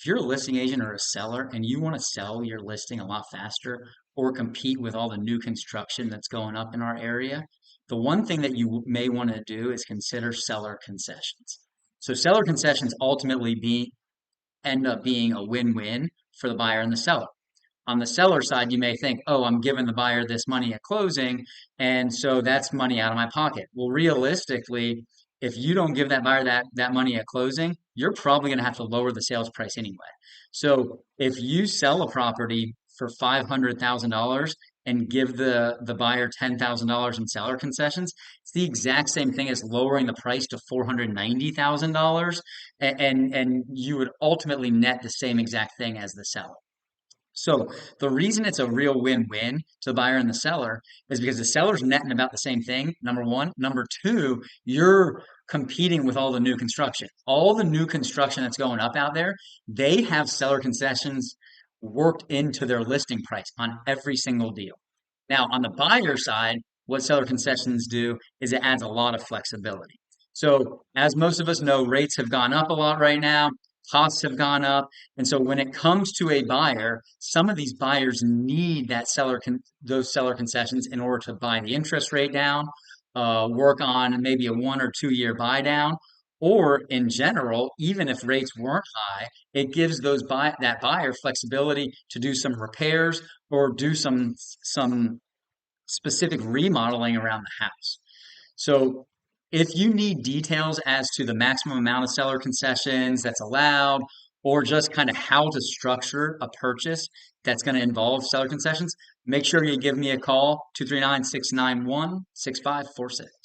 If you're a listing agent or a seller and you want to sell your listing a lot faster or compete with all the new construction that's going up in our area, the one thing that you may want to do is consider seller concessions. So seller concessions ultimately end up being a win-win for the buyer and the seller. On the seller side, you may think, oh, I'm giving the buyer this money at closing, and so that's money out of my pocket. Well, realistically, if you don't give that buyer that money at closing, you're probably going to have to lower the sales price anyway. So if you sell a property for $500,000 and give the buyer $10,000 in seller concessions, it's the exact same thing as lowering the price to $490,000, and you would ultimately net the same exact thing as the seller. So the reason it's a real win-win to the buyer and the seller is because the seller's netting about the same thing, number one. Number two, you're competing with all the new construction. All the new construction that's going up out there, they have seller concessions worked into their listing price on every single deal. Now, on the buyer side, what seller concessions do is it adds a lot of flexibility. So, as most of us know, rates have gone up a lot right now, costs have gone up. And so, when it comes to a buyer, some of these buyers need those seller concessions in order to buy the interest rate down, work on maybe a 1 or 2 year buy down. Or in general, even if rates weren't high, it gives that buyer flexibility to do some repairs or do some specific remodeling around the house. So if you need details as to the maximum amount of seller concessions that's allowed, or just kind of how to structure a purchase that's going to involve seller concessions, make sure you give me a call, 239-691-6546.